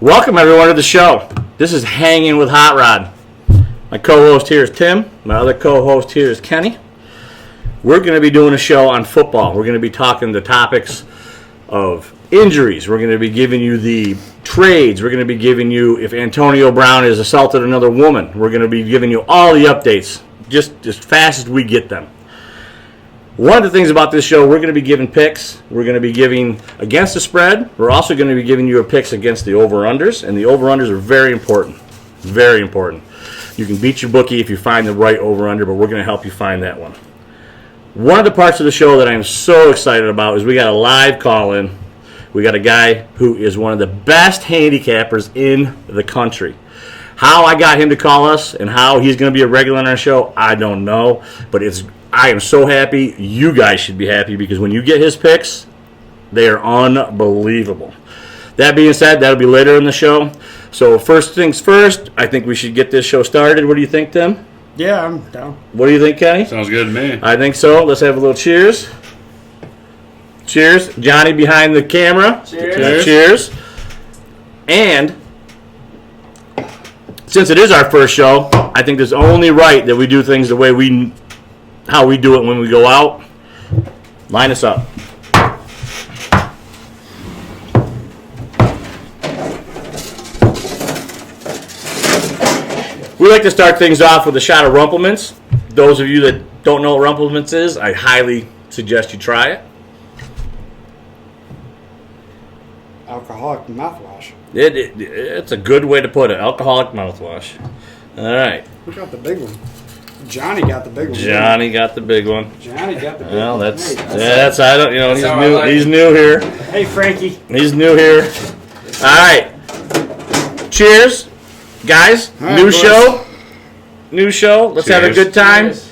Welcome, everyone, to the show. This is Hanging with Hot Rod. My co-host here is Tim. My other co-host here is Kenny. We're going to be doing a show on football. We're going to be talking the topics of injuries. We're going to be giving you the trades. We're going to be giving you if Antonio Brown has assaulted another woman. We're going to be giving you all the updates just as fast as we get them. One of the things about this show, we're going to be giving picks. We're going to be giving against the spread. We're also going to be giving you your picks against the over-unders, and the over-unders are very important. Very important. You can beat your bookie if you find the right over-under, but we're going to help you find that one. One of the parts of the show that I'm so excited about is we got a live call-in. We got a guy who is one of the best handicappers in the country. How I got him to call us and how he's going to be a regular on our show, I don't know, but I am so happy. You guys should be happy because when you get his picks, they are unbelievable. That being said, that'll be later in the show. So first things first, I think we should get this show started. What do you think, Tim? Yeah, I'm down. What do you think, Kenny? Sounds good to me. I think so. Let's have a little cheers. Cheers. Johnny behind the camera. Cheers. Cheers. And since it is our first show, I think it's only right that we do things the way how we do it when we go out. Line us up. We like to start things off with a shot of Rumplemints. Those of you that don't know what Rumplemints is, I highly suggest you try it. Alcoholic mouthwash. It's a good way to put it. Alcoholic mouthwash. All right. Who got the big one? Johnny got the big one. Johnny got the big one. Johnny got the big Well, one. that's I don't, That's he's how I new. like He's it. new here. Hey, Frankie. He's new here. All right. Cheers, guys. All right, New boys. show. New show. Let's have a Cheers. good time. Cheers.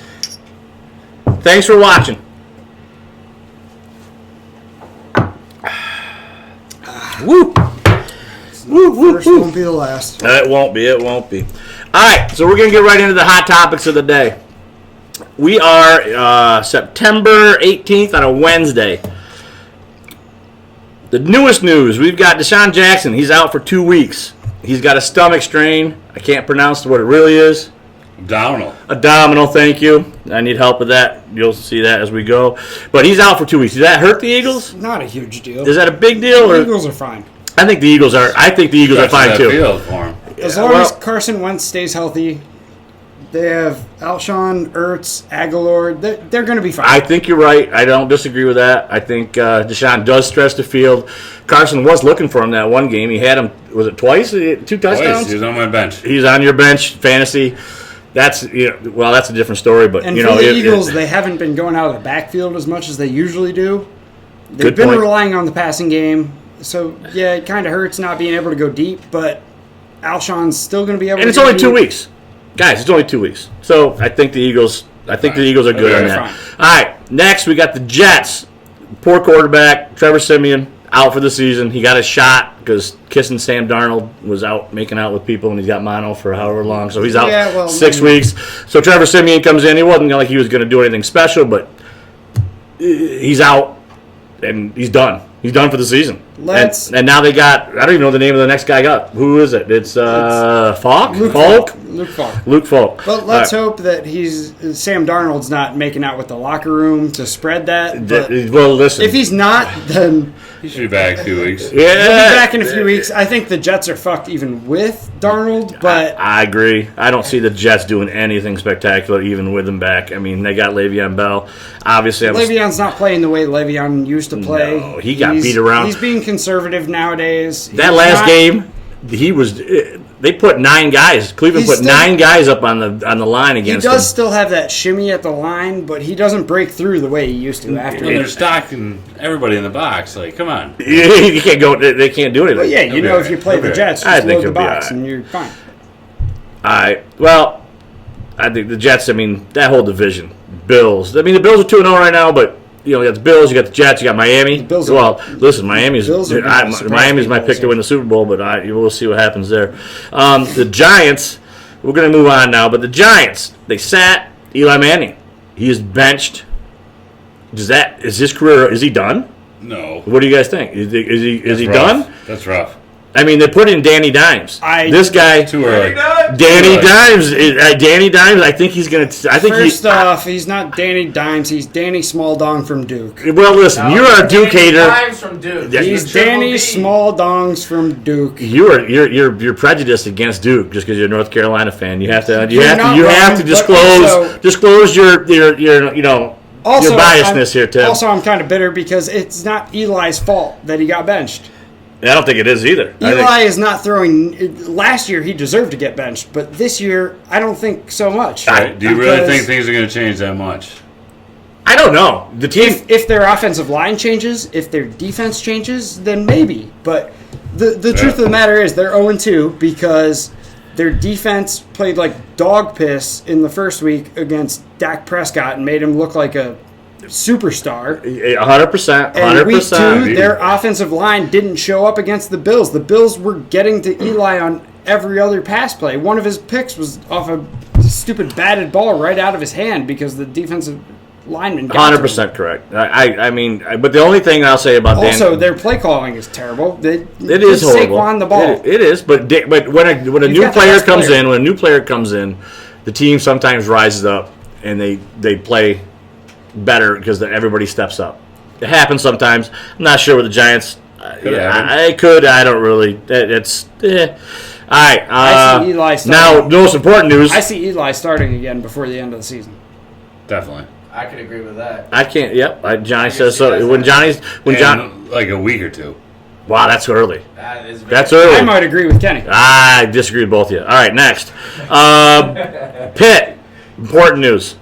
Thanks for watching. Woo. First won't be the last. It won't be. It won't be. All right, so we're going to get right into the hot topics of the day. We are September 18th on a Wednesday. The newest news, we've got Deshaun Jackson. He's out for 2 weeks. He's got a stomach strain. I can't pronounce what it really is. Abdominal, thank you. I need help with that. You'll see that as we go. But he's out for 2 weeks. Does that hurt the Eagles? Not a huge deal. Is that a big deal? The Or Eagles are fine. I think the Eagles are fine too. Field for him. As long as Carson Wentz stays healthy, they have Alshon, Ertz, Aguilar. They're going to be fine. I think you're right. I don't disagree with that. I think Deshaun does stretch the field. Carson was looking for him that one game. He had him, was it twice? 2 touchdowns? He's on my bench. He's on your bench, fantasy. That's that's a different story. But and for the Eagles, they haven't been going out of the backfield as much as they usually do. They've Good been point. relying on the passing game. So, yeah, it kind of hurts not being able to go deep, but Alshon's still going to be able to and it's go only deep. 2 weeks, guys. It's only 2 weeks. So I think the Eagles. I think the Eagles are good Okay, on that. fine. All right, next we got the Jets. Poor quarterback Trevor Siemian out for the season. He got a shot because kissing Sam Darnold was out making out with people, and he's got mono for however long. So he's out 6 weeks. So Trevor Siemian comes in. He wasn't like he was going to do anything special, but he's out and he's done. He's done for the season. And now they got, I don't even know the name of the next guy up. Who is it? It's Falk? Luke Falk. Luke Falk. But let's hope that Sam Darnold's not making out with the locker room to spread that. But Well, listen. if he's not, then He should be back 2 weeks. he'll be yeah, back in a few weeks. I think the Jets are fucked even with Darnold, but I agree. I don't see the Jets doing anything spectacular even with him back. I mean, they got Le'Veon Bell. Obviously, Le'Veon's not playing the way Le'Veon used to play. No, he got beat around. He's being conservative nowadays. that He's last not- game, he was. They put 9 guys. Cleveland He's put still- 9 guys up on the line He against does him. still have that shimmy at the line, but he doesn't break through the way he used to after. When they're stocking everybody in the box, like, come on. You can't go. They can't do anything. But yeah, you know, if you play the Okay. Jets, I just think load the he'll be box all right. and you're fine. Well, I think the Jets. I mean, that whole division, Bills. I mean, the Bills are 2-0 right now, but you got the Bills, you got the Jets, you got Miami. Bills listen, Miami's Bills are gonna surprise Miami's my people pick this to win the Super Bowl, but we'll see what happens there. The Giants. We're going to move on now, but the Giants, they sat Eli Manning. He is benched. Is his career? Is he done? No. What do you guys think? Is he That's done? rough. That's rough. I mean, they put in Danny Dimes. This guy, Too early. Danny Dimes. Danny Dimes. I think he's gonna. First off, he's not Danny Dimes. He's Danny Smalldong from Duke. Well, listen, you're a Duke hater. Dimes from Duke. He's Danny Smalldongs from Duke. You're prejudiced against Duke just because you're a North Carolina fan. You have to also- disclose your Also, your biasness here, Tim. Also, I'm kind of bitter because it's not Eli's fault that he got benched. I don't think it is either. Eli is not throwing. Last year, he deserved to get benched, but this year, I don't think so much. Do you really think things are going to change that much? I don't know. The team, If their offensive line changes, if their defense changes, then maybe. But the truth of the matter is they're 0-2 because their defense played like dog piss in the first week against Dak Prescott and made him look like a superstar. 100%. And week 100%. two, their offensive line didn't show up against the Bills. The Bills were getting to Eli on every other pass play. One of his picks was off a stupid batted ball right out of his hand because the defensive lineman got to him. 100% correct. I mean, but the only thing I'll say about Also, their play calling is terrible. it is horrible. Saquon the ball. It is, but when a new got the player best comes player. in, when a new player comes in, the team sometimes rises up and they play better because everybody steps up. It happens sometimes. I'm not sure with the Giants. I could. I don't really. It's. All right. I see Eli now, starting. the most important news. I see Eli starting again before the end of the season. Definitely. I could agree with that. I can't. Yep. Johnny says see that. so. When John. Like a week or two. Wow, that's early. That is very That's early. I might agree with Kenny. I disagree with both of you. All right, next. Pitt. Important news.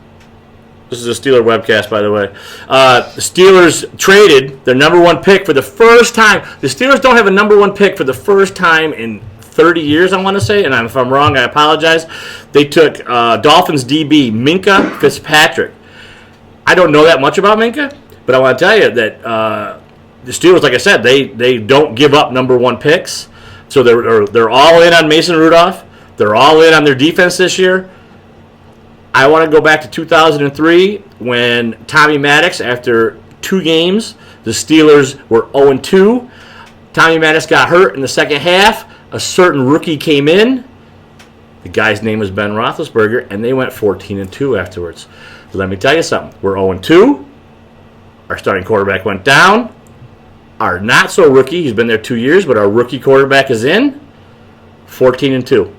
This is a Steeler webcast, by the way. The Steelers traded their number one pick for the first time. The Steelers don't have a number one pick for the first time in 30 years, I want to say. And if I'm wrong, I apologize. They took Dolphins DB Minka Fitzpatrick. I don't know that much about Minka, but I want to tell you that the Steelers, like I said, they don't give up number one picks. So they're all in on Mason Rudolph. They're all in on their defense this year. I want to go back to 2003 when Tommy Maddox, after 2 games, the Steelers were 0-2. Tommy Maddox got hurt in the second half. A certain rookie came in. The guy's name was Ben Roethlisberger, and they went 14-2 afterwards. But let me tell you something. We're 0-2. Our starting quarterback went down. Our not-so-rookie, he's been there 2 years, but our rookie quarterback is in. 14-2.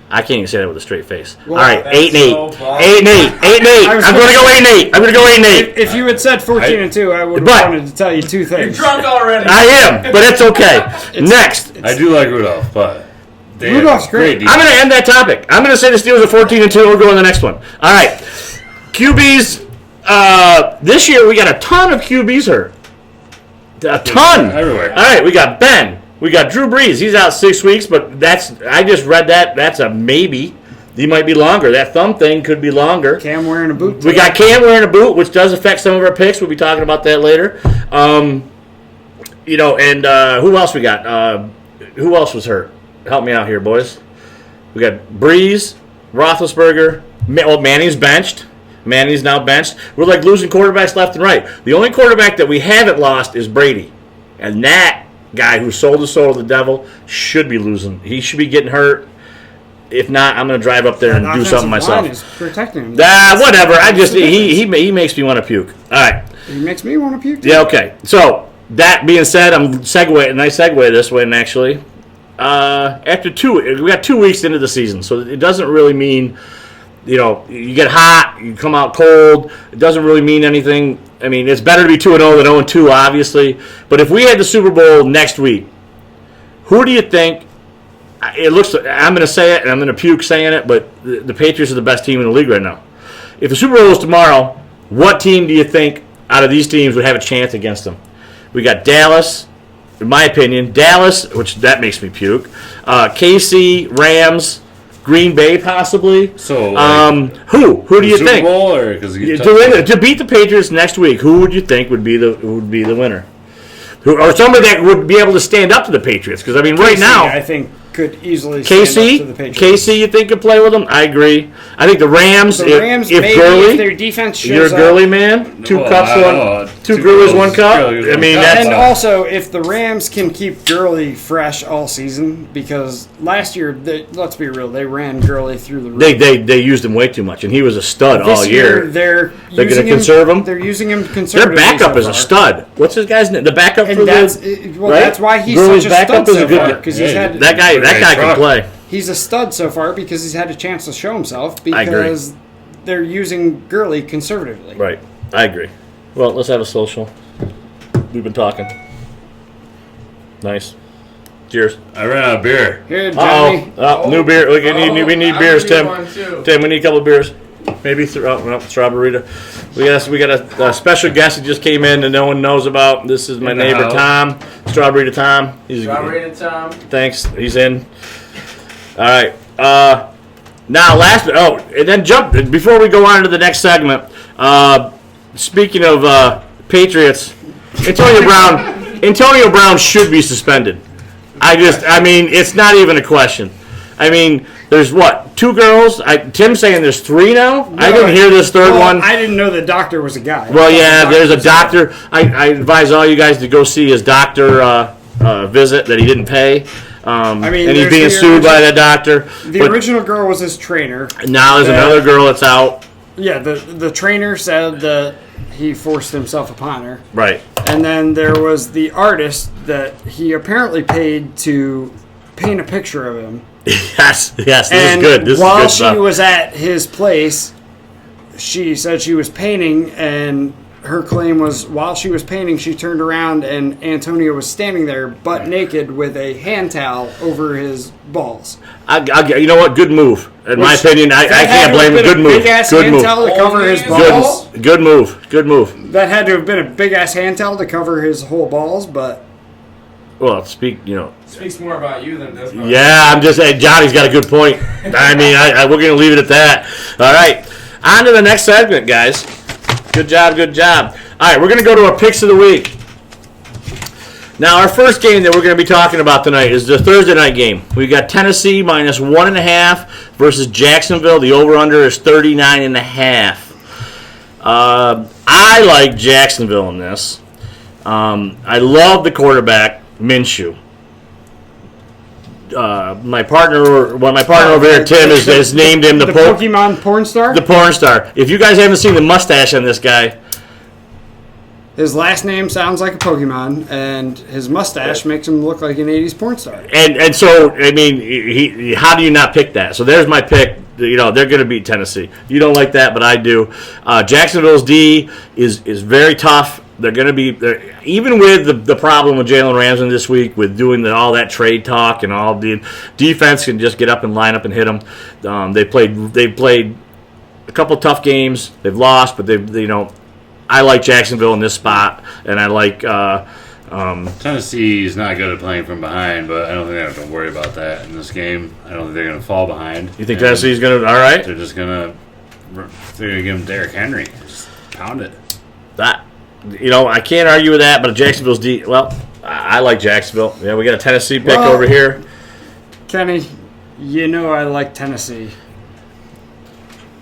I can't even say that with a straight face. Well, all right, that's 8-8. so bad. 8-8. I was I'm going to go 8-8. I'm going to go 8-8. If you had said 14-2, I would have But- wanted to tell you 2 You're things. drunk already. I am, but it's okay. Next. I do like Rudolph, but they have Rudolph's great. defense. I'm going to end that topic. I'm going to say the Steelers are 14-2. We'll go on the next one. All right. QBs. This year we got a ton of QBs hurt. A ton. Everywhere. All right. We got Ben. We got Drew Brees. He's out 6 weeks, but I just read that. That's a maybe. He might be longer. That thumb thing could be longer. Cam wearing a boot. We got Cam wearing a boot, which does affect some of our picks. We'll be talking about that later. And who else we got? Who else was hurt? Help me out here, boys. We got Breeze, Roethlisberger. Manning's benched. Manning's now benched. We're like losing quarterbacks left and right. The only quarterback that we haven't lost is Brady. And that guy who sold his soul to the devil should be losing. He should be getting hurt. If not, I'm going to drive up there and do something myself. Is protecting him. Whatever. He makes me want to puke. All right. He makes me want to puke. Yeah. Okay. So that being said, I'm nice segue this way. And actually, after we got 2 weeks into the season, so it doesn't really mean, you get hot, you come out cold. It doesn't really mean anything. I mean, it's better to be 2-0 than 0-2, obviously. But if we had the Super Bowl next week, who do you think? It looks. I'm going to say it, and I'm going to puke saying it, but the Patriots are the best team in the league right now. If the Super Bowl was tomorrow, what team do you think out of these teams would have a chance against them? We got Dallas, in my opinion. Dallas, which that makes me puke. KC, Rams, Green Bay, possibly. So, who do you Super think Bowl or because to beat the Patriots next week? Who would you think would be the winner? Or somebody that would be able to stand up to the Patriots? Because right KC, now, I think could easily stand up to the Patriots. KC, you think could play with them? I agree. I think the Rams, The Rams, if maybe Gurley, if their defense you're a shows Gurley up. man. 2 Well, cups, I don't one. know. Two Gurley's, one cup. Gurley's, I one mean, cup. that's And also, if the Rams can keep Gurley fresh all season, because last year, let's be real, they ran Gurley through the roof. they used him way too much, and he was a stud This all year. they're going to using conserve him. They're using him Their conservatively. backup so is a far. stud. What's his guy's name? The backup for And that's the well, right? that's why he's Gurley's such a backup stud is so a good far guy. because he's Yeah, had That guy can truck. play. he's a stud so far because he's had a chance to show himself I agree. because they're using Gurley conservatively. Right. I agree. Well, let's have a social. We've been talking. Nice. Cheers. I ran out of beer. Here, Johnny. Oh, new beer. We need beers, Tim. One too. Tim, we need a couple of beers. Maybe strawberry. We got a special guest that just came in that no one knows about. This is my In the neighbor house. Tom. Strawberry to Tom. Strawberry to Tom. Thanks. He's in. All right. Now, and then before we go on to the next segment. Speaking of Patriots, Antonio Brown should be suspended. I mean, it's not even a question. I mean, there's what, 2 girls? Tim's saying there's 3 now. I didn't hear this third one. I didn't know the doctor was a guy. Well, yeah, there's a was guy. doctor. I advise all you guys to go see his doctor visit that he didn't pay. mean, and he's there's being the sued by that doctor. The But original girl was his trainer. now there's another girl that's out. Yeah, the trainer said that he forced himself upon her. Right. And then there was the artist that he apparently paid to paint a picture of him. Yes, this And is good. This while is good she stuff. was at his place, she said she was painting, and her claim was while she was painting, she turned around and Antonio was standing there butt naked with a hand towel over his balls. You know what? Good move. In my opinion, I can't blame him. Good move. Big ass Good hand move. towel to cover Only his his balls. Good move. Good move. That had to have been a big ass hand towel to cover his whole balls, but Well, Speaks more about you than this. Part. yeah, I'm just saying, Johnny's got a good point. I mean, we're going to leave it at that. All right. On to the next segment, guys. Good job, good job. All right, we're going to go to our picks of the week. Now, our first game that we're going to be talking about tonight is the Thursday night game. We've got Tennessee minus 1.5 versus Jacksonville. The over-under is 39.5. I like Jacksonville in this. I love the quarterback, Minshew. My partner over here, Tim, has named him the Pokemon porn star. the porn star. If you guys haven't seen the mustache on this guy, His last name sounds like a Pokemon, and his mustache makes him look like an 80s porn star. and so I mean, how do you not pick that? So there's my pick. You know, they're going to beat Tennessee. You don't like that, but I do. Jacksonville's D is very tough. They're going to be even with the problem with Jalen Ramsey this week with doing all that trade talk and all the defense can just get up and line up and hit them. They played a couple tough games. They've lost, but I like Jacksonville in this spot, and I like Tennessee's not good at playing from behind, but I don't think they have to worry about that in this game. I don't think they're going to fall behind. You think Tennessee's going to all right? They're just going to give him Derrick Henry. Just pound it. I can't argue with that, but Jacksonville's D. Well, I like Jacksonville. Yeah, we got a Tennessee pick over here. Kenny, you know I like Tennessee.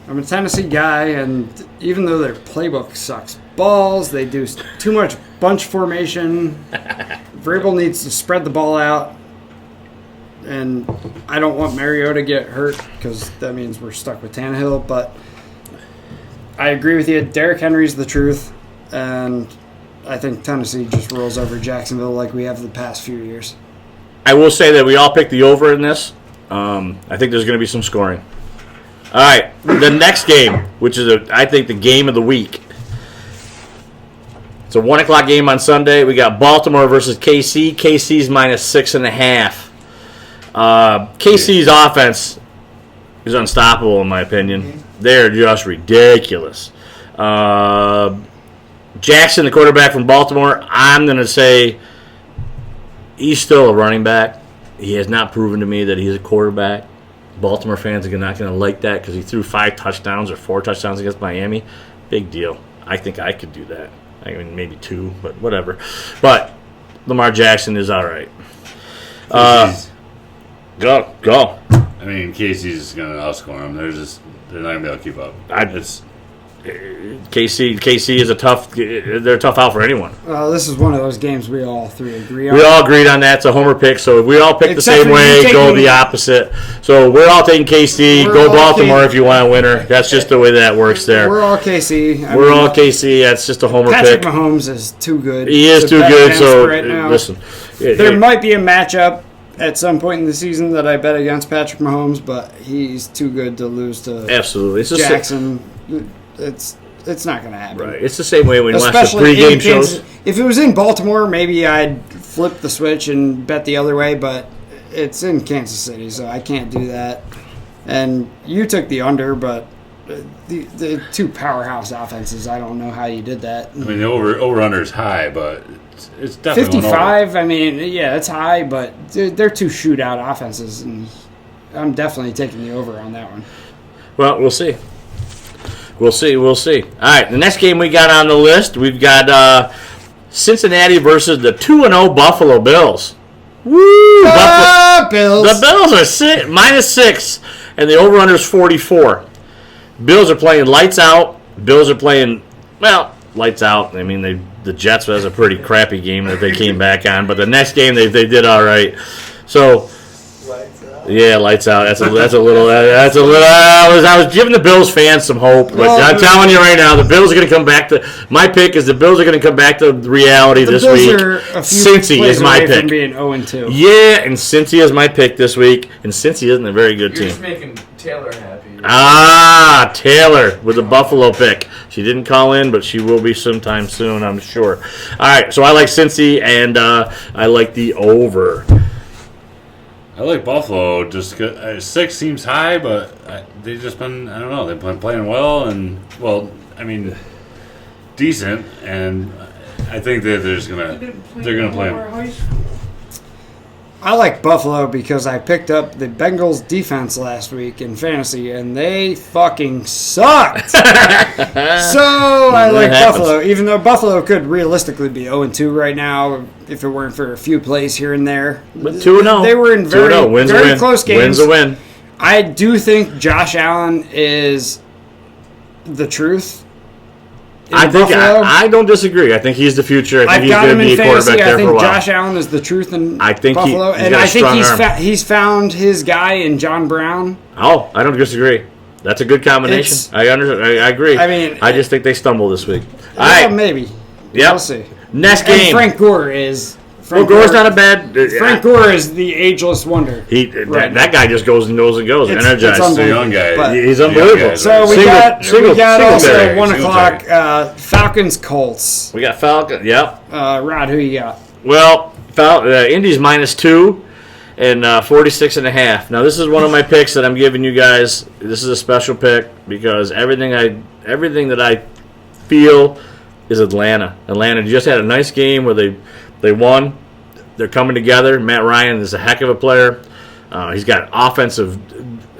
I'm a Tennessee guy, and even though their playbook sucks balls, they do too much bunch formation. Vrabel needs to spread the ball out, and I don't want Mariota to get hurt because that means we're stuck with Tannehill, but I agree with you. Derrick Henry's the truth, and I think Tennessee just rolls over Jacksonville like we have the past few years. I will say that we all picked the over in this. I think there's going to be some scoring. All right, the next game, which is, I think, the game of the week. It's a 1 o'clock game on Sunday. We got Baltimore versus KC. KC's minus 6.5. KC's offense is unstoppable, in my opinion. They're just ridiculous. Jackson, the quarterback from Baltimore, I'm going to say he's still a running back. He has not proven to me that he's a quarterback. Baltimore fans are not going to like that because he threw 5 touchdowns or 4 touchdowns against Miami. Big deal. I think I could do that. I mean, maybe 2, but whatever. But Lamar Jackson is all right. Go. I mean, Casey's going to outscore them. They're not going to be able to keep up. KC is they're a tough out for anyone. This is one of those games we all three agree on. We all agreed on that. It's a homer pick, so if we all pick the Except same for you way, go taking- the opposite. So we're all taking KC. We're Go all Baltimore taking- if you want a winner. That's just the way that works there. We're all KC. I We're mean, all KC. That's just a homer Patrick pick. Mahomes is too good. He is to too bet good. against So right now. listen, There might be a matchup at some point in the season that I bet against Patrick Mahomes, but he's too good to lose to absolutely. It's just Jackson. It's not going to happen. right. It's the same way when you watch the Especially pregame in Kansas. shows. If it was in Baltimore, maybe I'd flip the switch and bet the other way, but it's in Kansas City, so I can't do that. And you took the under, but the two powerhouse offenses, I don't know how you did that. I mean, the over-under is high, but it's definitely going over. 55, I mean, yeah, it's high, but they're two shootout offenses, and I'm definitely taking the over on that one. Well, we'll see. We'll see. All right, the next game we got on the list, we've got Cincinnati versus the 2-0 Buffalo Bills. Woo! Bills. The Bills are -6, and the over-under is 44. Bills are playing lights out. Bills are playing, well, lights out. I mean, the Jets was a pretty crappy game that they came back on, but the next game they did all right. So. Yeah, lights out. That's a little. I was giving the Bills fans some hope, but I'm telling you right now, the Bills are going to come back to. My pick is the Bills are going to come back to reality this Bills week. are a few Cincy plays is my away from pick. being 0-2. Yeah, and Cincy is my pick this week, and Cincy isn't a very good You're just team. making Taylor happy. Taylor with the Buffalo pick. She didn't call in, but she will be sometime soon, I'm sure. All right, so I like Cincy, and I like the over. I like Buffalo just 'cause, 6 seems high, but they've just been, I don't know, they've been playing well and, well, I mean, decent, and I think that they're gonna play them. I like Buffalo because I picked up the Bengals defense last week in fantasy, and they fucking sucked. So I like happens. Buffalo, even though Buffalo could realistically be 0-2 right now if it weren't for a few plays here and there. But 2-0. They were in very, 2-0. Wins a very win. close games. Wins a win. I do think Josh Allen is the truth. in Buffalo. I don't disagree. I think he's the future. I think I've he's got going him to be in a quarterback fantasy. I there for a think while. Josh Allen is the truth in I think Buffalo, he's and got a I think strong he's found his guy in John Brown. Oh, I don't disagree. That's a good combination. I agree. I mean, I just think they stumble this week. All Yeah, right. maybe. Yep. We'll see. Next And game. Frank Gore is. Well, Gore's not a bad. Frank Gore is the ageless wonder. That guy just goes and goes and goes. It's Energized. The young guy. But- He's The young unbelievable. guys So are- we got also Singletary. 1 o'clock Falcons Colts. We got Falcon. Yep. Rod, who you got? Well, Indy's -2 and 46.5. Now this is one of my picks that I'm giving you guys. This is a special pick because everything that I feel is Atlanta. Atlanta just had a nice game where they won. They're coming together. Matt Ryan is a heck of a player. He's got offensive.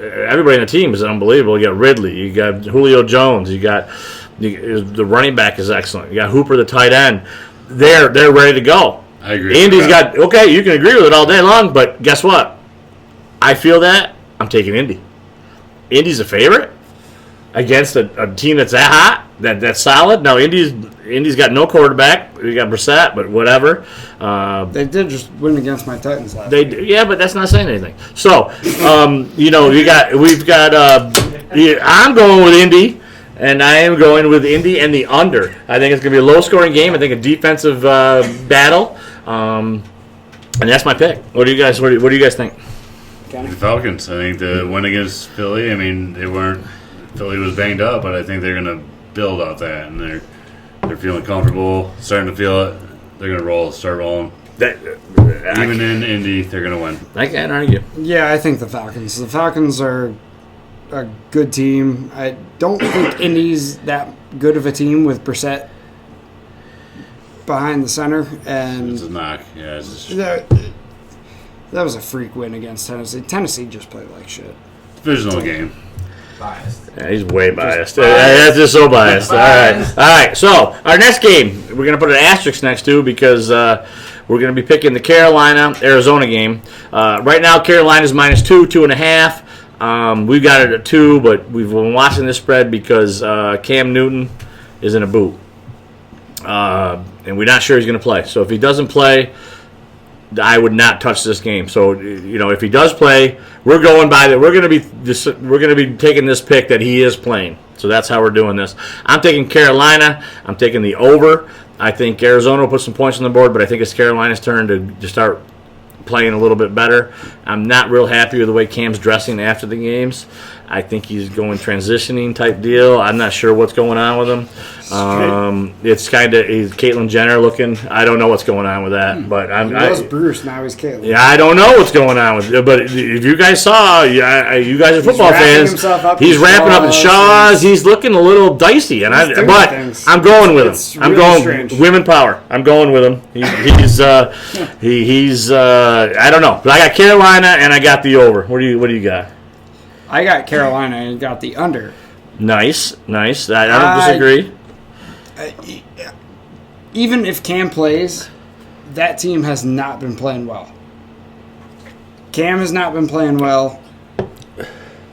Everybody on the team is unbelievable. You got Ridley. You got Julio Jones. The running back is excellent. You got Hooper, the tight end. They're ready to go. I agree. Indy's got, okay, you can agree with it all day long, but guess what? I feel that. I'm taking Indy. Indy's a favorite against a team that's that hot, that's solid. Now, Indy's got no quarterback. You got Brissett, but whatever. They did just win against my Titans last week. Yeah, but that's not saying anything. So, I'm going with Indy. And I am going with Indy and the under. I think it's going to be a low-scoring game. I think a defensive battle, and that's my pick. What do you guys think? The Falcons. I think the win against Philly. I mean, Philly was banged up, but I think they're going to build off that, and they're feeling comfortable, starting to feel it. They're going to start rolling. Even in Indy, they're going to win. I can't argue. Yeah, I think the Falcons. The Falcons are a good team. I don't think Indy's that good of a team with Brissett behind the center, and It's a knock. Yeah, that was a freak win against Tennessee. Tennessee just played like shit. divisional game. Biased. Yeah, he's way biased. That's just so biased. All right. So our next game, we're going to put an asterisk next to because we're going to be picking the Carolina-Arizona game. Right now, Carolina's -2, 2.5. We've got it at 2, but we've been watching this spread because Cam Newton is in a boot. And we're not sure he's going to play. So if he doesn't play, I would not touch this game. So if he does play, we're going by that. We're going to be taking this pick that he is playing. So that's how we're doing this. I'm taking Carolina. I'm taking the over. I think Arizona will put some points on the board, but I think it's Carolina's turn to start playing a little bit better. I'm not real happy with the way Cam's dressing after the games. I think he's going transitioning type deal. I'm not sure what's going on with him. It's kind of Caitlyn Jenner looking. I don't know what's going on with that, but He was Bruce, now he's Caitlyn. Yeah, I don't know what's going on with it. But if you guys saw, you guys are football fans. He's wrapping up in Shaw's. He's looking a little dicey, and I'm going with him. I'm really going strange. women power. I'm going with him. He's I don't know, but I got Carolina and I got the over. What do you got? I got Carolina and got the under. Nice. I don't disagree. Even if Cam plays, that team has not been playing well. Cam has not been playing well.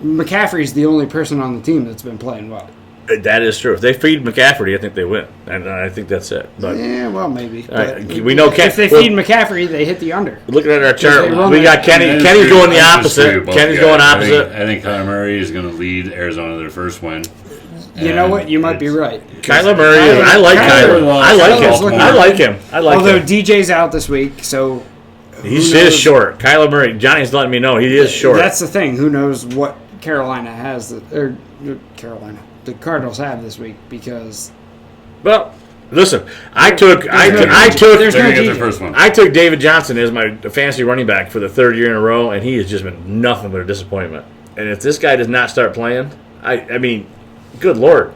McCaffrey's the only person on the team that's been playing well. That is true. If they feed McCaffrey, I think they win, and I think that's it. But Yeah, well, maybe. right, we know if they feed McCaffrey, they hit the under. looking at our chart, they run we it. got Kenny. And Kenny's going the I disagree opposite. with both Kenny's guys. going opposite. I think Kyler Murray is going to lead Arizona to their first win. You know what? You might be right. Kyler Murray. I like Kyler. I like him. Although DJ's out this week, so He is short. Kyler Murray. Johnny's letting me know he is short. that's the thing. Who knows what Carolina has, or Carolina, the Cardinals have this week, because Well, listen, I took There's They're no going to get DJ. their first one. I took David Johnson as my fantasy running back for the 3rd year in a row, and he has just been nothing but a disappointment. And if this guy does not start playing, I mean, good Lord.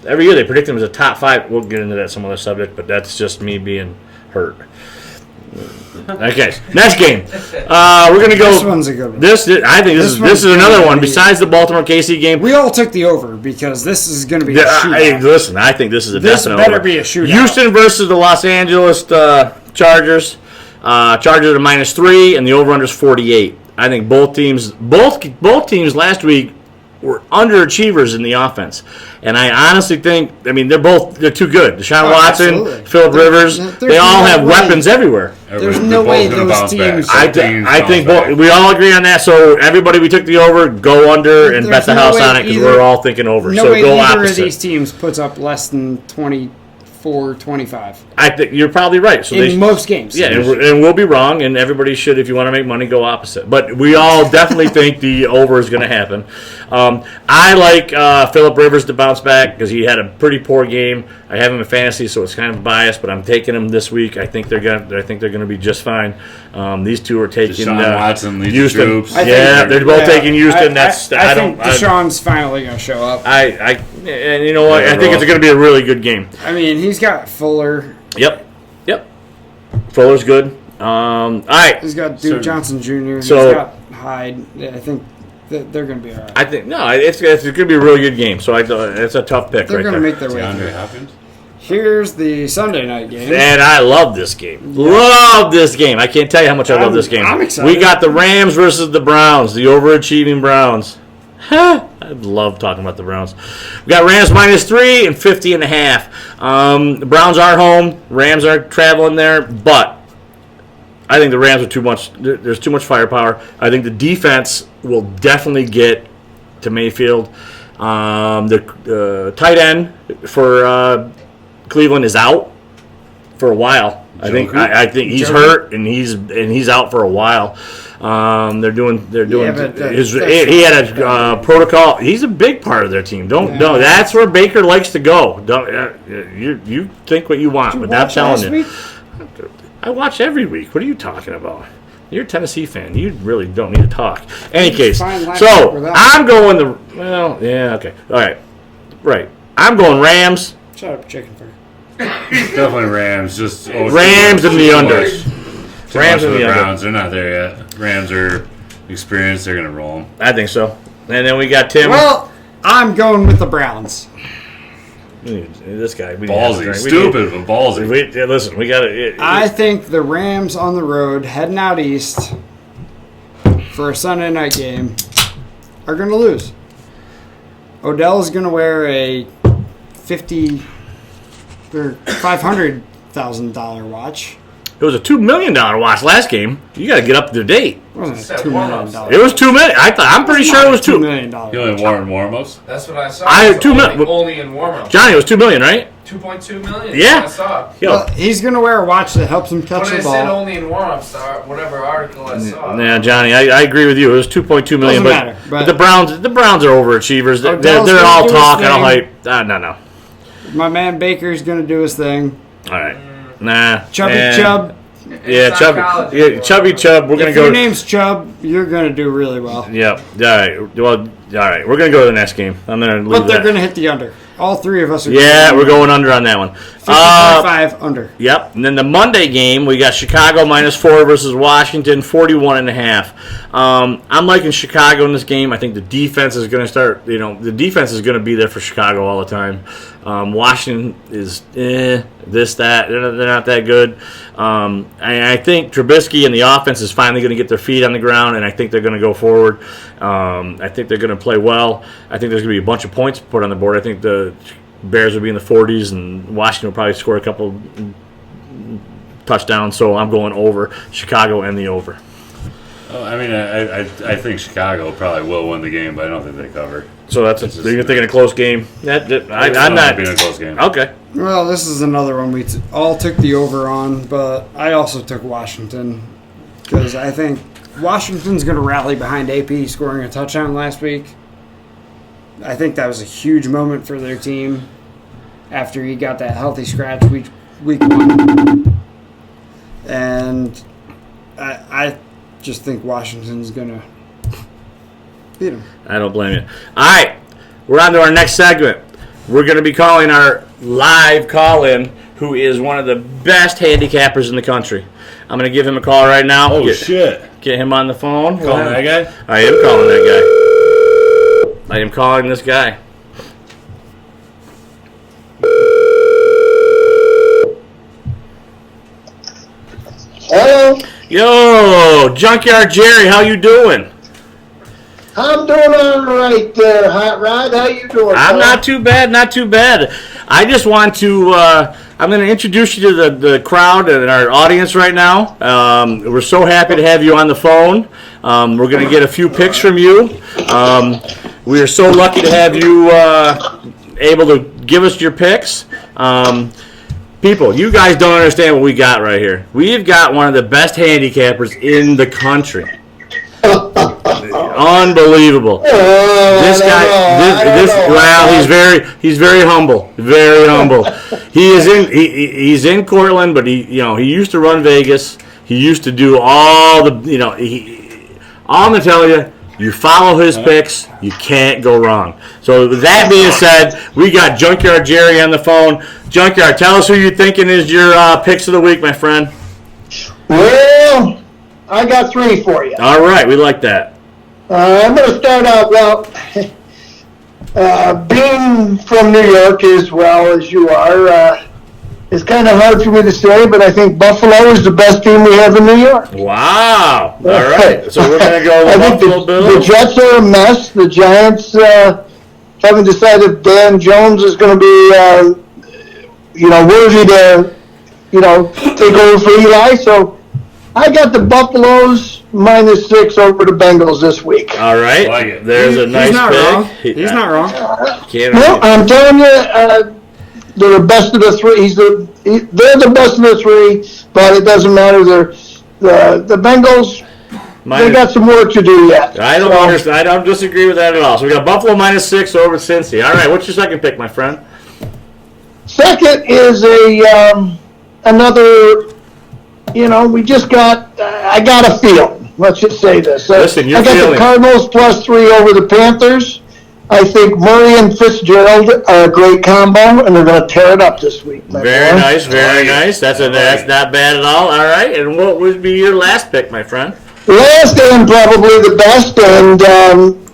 Every year they predict him as a top 5. We'll get into that some other subject, but that's just me being hurt. Okay, next game. We're gonna go. this one's a good one. I think this This is one's another gonna one be- besides the Baltimore KC game. We all took the over because this is going to be a Hey, shootout. listen, I think this is a This definite better over. be a shootout. Houston versus the Los Angeles Chargers. Chargers are -3, and the over/under is 48. I think both teams last week were underachievers in the offense, and I honestly think, they're too good. Deshaun Watson, absolutely. Phillip Rivers, there's they all no have way. weapons everywhere. There's They're no both way gonna those bounce back. teams- I Both think bounce back. we all agree on that. So everybody, we took the over, go under, and bet There's the no house way on it because either- we're all thinking over. No so way go either opposite. of these teams puts up less than 24-25 I think you're probably right. So in most games. Yeah, and we'll be wrong, and everybody should, if you want to make money, go opposite. But we all definitely think the over is going to happen. I like Phillip Rivers to bounce back because he had a pretty poor game. I have him in fantasy, so it's kind of biased, but I'm taking him this week. I think they're gonna be just fine. These two are taking Deshaun Watson leads the Houston. troops. They're both taking Houston. I think Deshaun's finally going to show up. and you know what? Yeah, I think it's going to be a really good game. I mean, he's got Fuller. Yep. Fuller's good. All right. He's got Duke Johnson Jr. So- He's got Hyde. Yeah, I think they're going to be all right. I think it's going to be a really good game. So it's a tough pick They're right going to there. make their way DeAndre through. Hopkins. Here's the Sunday night game. And I love this game. Love this game. I can't tell you how much I love this game. I'm excited. We got the Rams versus the Browns, the overachieving Browns. I love talking about the Browns. We got Rams -3 and 50.5. The Browns are home. Rams are traveling there, but I think the Rams are too much. There's too much firepower. I think the defense will definitely get to Mayfield. The tight end for Cleveland is out for a while. I think he's hurt and he's out for a while. They're doing. Yeah, but He had a protocol. He's a big part of their team. Don't. That's where Baker likes to go. Don't. You think what you want, Did you but I'm watch telling last you. week? I watch every week. What are you talking about? You're a Tennessee fan. You really don't need to talk. Any case, fine last week so without- I'm going okay. All right. I'm going Rams. Shut up, chicken fur. Definitely Rams. Just Rams and the under. Rams and the under. Browns. They're not there yet. Rams are experienced. They're gonna roll them. I think so. And then we got Tim. Well, I'm going with the Browns. This guy. We need to have a Ballsy, drink. stupid, but ballsy. Listen, we got to. I think the Rams on the road heading out east for a Sunday night game are going to lose. Odell is going to wear a $500,000 watch. It was a $2 million watch last game. You got to get up to date. It wasn't $2 million. It was $2 million. I'm pretty sure it was $2 million. You only wore in warm-ups? That's what I saw. $2 million. Only in warm-ups. Johnny, it was $2 million, right? 2.2 million. Yeah. I saw. Yo. Well, he's going to wear a watch that helps him catch But the I said ball. only in warm-ups, whatever article I saw. Yeah, Johnny, I agree with you. It was $2.2 million, Doesn't matter, but but the Browns are overachievers. They're Odell's all gonna do his talk and all thing. hype. No. My man Baker's going to do his thing. All right. Nah. Chubby Chubb. Yeah, Psychology, Chubby Chubb. We're gonna If go. your name's Chubb, you're going to do really well. Yep. All right. Well, all right. We're gonna go to the next game. I'm gonna leave But they're that. going to hit the under. All three of us are Yeah, going we're going under on that one. 50.5 under. Yep. And then the Monday game, we got Chicago -4 versus Washington 41.5. I'm liking Chicago in this game. I think the defense is going to start. The defense is going to be there for Chicago all the time. Washington is this, that. They're not that good. I think Trubisky and the offense is finally going to get their feet on the ground, and I think they're going to go forward. I think they're going to play well. I think there's going to be a bunch of points put on the board. I think the Bears will be in the 40s, and Washington will probably score a couple touchdowns. So I'm going over Chicago and the over. I mean, I think Chicago probably will win the game, but I don't think they cover. So you're thinking a close game? I'm not being a close game. Okay. Well, this is another one we all took the over on, but I also took Washington because I think Washington's going to rally behind AP scoring a touchdown last week. I think that was a huge moment for their team after he got that healthy scratch week 1. And I just think Washington's going to beat him. I don't blame you. All right, we're on to our next segment. We're going to be calling our live call-in, who is one of the best handicappers in the country. I'm going to give him a call right now. Oh, shit. Get him on the phone. Calling that guy? I am calling that guy. I am calling this guy. Hello, Yo, Junkyard Jerry, how you doing? I'm doing all right there, Hot Rod. How you doing? I'm fella? not too bad. I just want to, I'm going to introduce you to the crowd and our audience right now. We're so happy to have you on the phone. We're going to get a few picks from you. We are so lucky to have you able to give us your picks. People, you guys don't understand what we got right here. We've got one of the best handicappers in the country. Unbelievable. This guy, he's very humble, He's in Cortland, but he used to run Vegas. He used to do all the, all I'm gonna tell you. You follow his picks, you can't go wrong. So with that being said, we got Junkyard Jerry on the phone. Junkyard, tell us who you're thinking is your picks of the week, my friend. Well, I got 3 for you. All right, we like that. I'm going to start out, being from New York as well as you are, it's kind of hard for me to say, but I think Buffalo is the best team we have in New York. Wow. All right. So we're going to go with I think Buffalo the Bills. Jets are a mess. The Giants haven't decided if Dan Jones is going to be, worthy to, take over for Eli. So I got the Buffaloes -6 over the Bengals this week. All right. Like it. There's a nice He's not pick. wrong. He's not wrong. Can't No, I'm telling you, they're the best of the 3. They're the best of the 3, but it doesn't matter. The Bengals. They got some work to do yet. I don't understand. I don't disagree with that at all. So we got Buffalo -6 over Cincy. All right. What's your second pick, my friend? Second is another. We just got. I got a feel. Let's just say this. Listen, you're I got feeling. the Cardinals +3 over the Panthers. I think Murray and Fitzgerald are a great combo, and they're going to tear it up this week. Very nice. That's not bad at all. All right. And what would be your last pick, my friend? Last and probably the best, and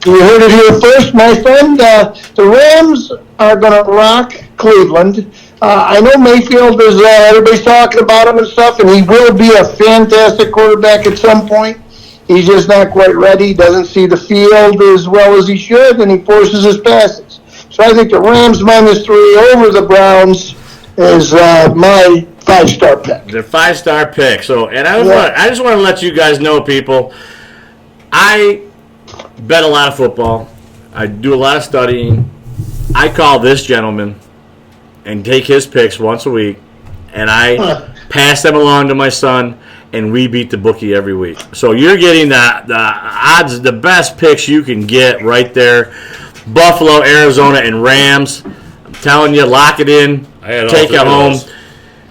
you heard it here first, my friend. The Rams are going to rock Cleveland. I know Mayfield is, everybody's talking about him and stuff, and he will be a fantastic quarterback at some point. He's just not quite ready. Doesn't see the field as well as he should, and he forces his passes. So I think the Rams -3 over the Browns is my 5-star pick. They're 5-star pick. So, and I just want to let you guys know, people, I bet a lot of football. I do a lot of studying. I call this gentleman and take his picks once a week, and I pass them along to my son, and we beat the bookie every week. So you're getting the odds, the best picks you can get right there. Buffalo, Arizona, and Rams. I'm telling you, lock it in. Take it home.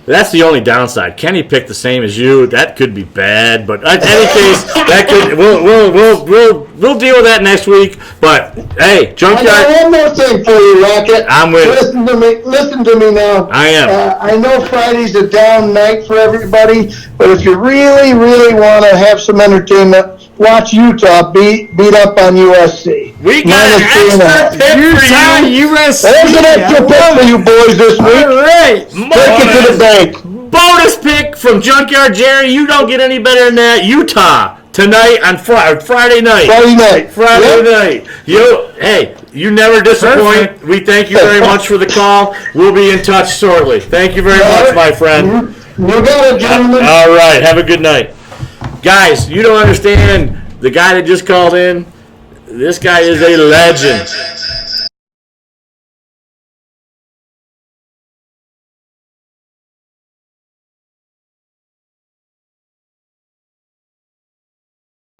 That's the only downside. Kenny picked the same as you. That could be bad, but in any case, that could we'll deal with that next week. But hey, I Junkyard. got one more thing for you, Rocket. I'm with it. Listen to me now. I am. I know Friday's a down night for everybody, but if you really, really want to have some entertainment, watch Utah beat up on USC. We got an extra pick for you. USC. There's an extra pick for you boys this week. All right. Take it to the bank. Bonus pick from Junkyard Jerry. You don't get any better than that. Utah tonight on Friday night. Friday night. You never disappoint. Perfect. We thank you very much for the call. We'll be in touch shortly. Thank you very much, my friend. You got it, gentlemen. All right. Have a good night. Guys, you don't understand. The guy that just called in, this guy is a legend.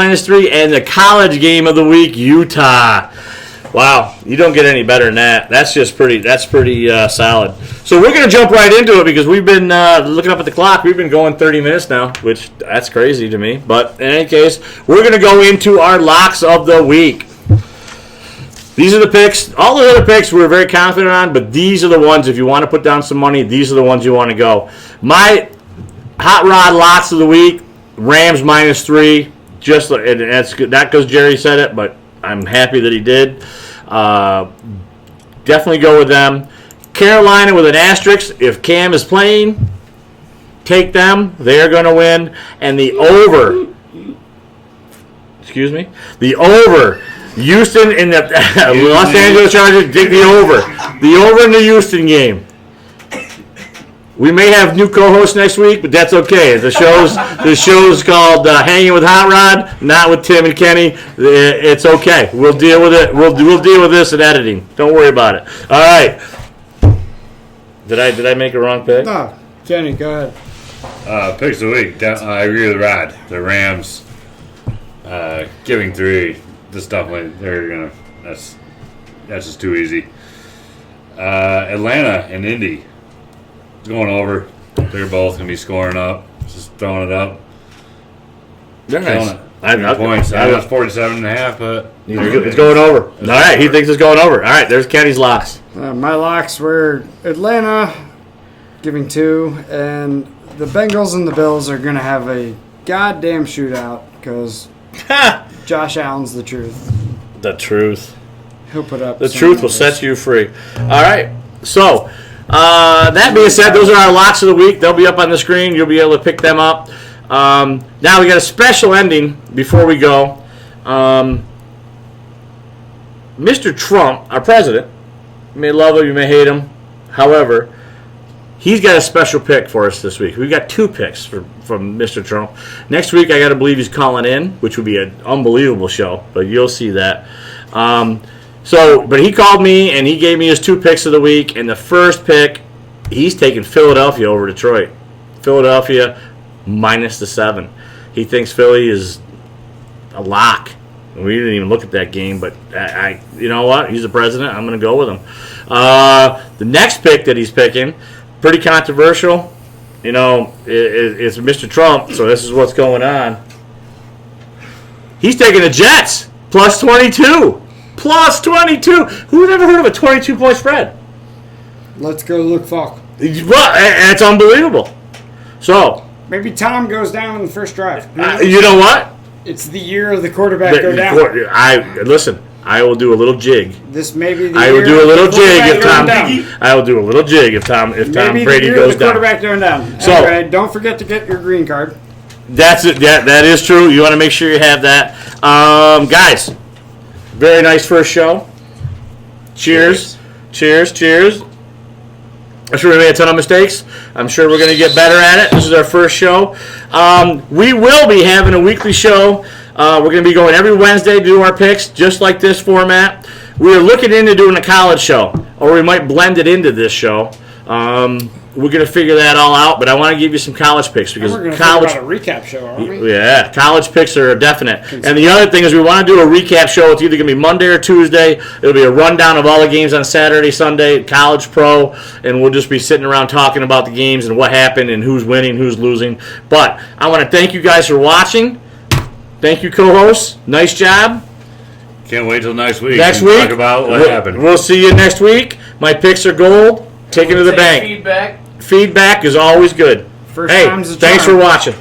-3 and the college game of the week, Utah. Wow, you don't get any better than that. That's pretty solid. So we're going to jump right into it because we've been looking up at the clock. We've been going 30 minutes now, which that's crazy to me. But in any case, we're going to go into our locks of the week. These are the picks. All the other picks we're very confident on, but these are the ones, if you want to put down some money, these are the ones you want to go. My hot rod locks of the week, Rams -3. Just and that's good. Not because Jerry said it, but I'm happy that he did. Definitely go with them. Carolina with an asterisk. If Cam is playing, take them. They're going to win. And the over. Excuse me. The over. Houston in the Los Angeles Chargers. Take the over. The over in the Houston game. We may have new co-hosts next week, but that's okay. The show's called Hanging with Hot Rod, not with Tim and Kenny. It's okay. We'll deal with it. We'll deal with this in editing. Don't worry about it. All right. Did I make a wrong pick? No, Kenny, go ahead. Picks of the week. I agree with Rod. The Rams giving 3. This definitely that's just too easy. Atlanta and Indy. It's going over. They're both going to be scoring up. Just throwing it up. They're nice. Points. I was 47.5, but it's going over. All right, he thinks it's going over. All right, there's Kenny's locks. My locks were Atlanta giving 2, and the Bengals and the Bills are going to have a goddamn shootout because Josh Allen's the truth. The truth. He'll put up. The truth will set you free. All right, so that being said, those are our locks of the week. They'll be up on the screen. You'll be able to pick them up. Now we got a special ending before we go. Mr. Trump, our president, you may love him, you may hate him. However, he's got a special pick for us this week. We've got 2 picks from Mr. Trump. Next week, I got to believe he's calling in, which would be an unbelievable show, but you'll see that. But he called me, and he gave me his 2 picks of the week, and the first pick, he's taking Philadelphia over Detroit. Philadelphia -7. He thinks Philly is a lock. We didn't even look at that game, but you know what? He's the president. I'm going to go with him. The next pick that he's picking, pretty controversial. You know, it's Mr. Trump, so this is what's going on. He's taking the Jets, +22. +22. Who's ever heard of a 22-point spread? Let's go, Luke Falk. Well, it's unbelievable. So Maybe Tom goes down in the first drive. you know what? It's the year of the quarterback go down. Listen. I will do a little jig. This may be the I will year do a little of the jig if quarterback Tom. going down. I will do a little jig if Tom Maybe Brady the year goes of the down. quarterback going down. So anyway, don't forget to get your green card. That's it. That is true. You want to make sure you have that. Guys, very nice first show. Cheers. Cheers. I'm sure we made a ton of mistakes. I'm sure we're going to get better at it. This is our first show. We will be having a weekly show. We're going to be going every Wednesday to do our picks, just like this format. We are looking into doing a college show, or we might blend it into this show. We're going to figure that all out, but I want to give you some college picks because We're going to college. about a recap show, aren't we? Yeah, college picks are definite. And the other thing is we want to do a recap show. It's either going to be Monday or Tuesday. It'll be a rundown of all the games on Saturday, Sunday, college, pro, and we'll just be sitting around talking about the games and what happened and who's winning, who's losing. But I want to thank you guys for watching. Thank you, co-hosts. Nice job. Can't wait till next week. Next and week, talk about what happened. We'll see you next week. My picks are gold. Take it to the bank. Feedback. Feedback is always good. First Hey, time's a thanks charm. for watching.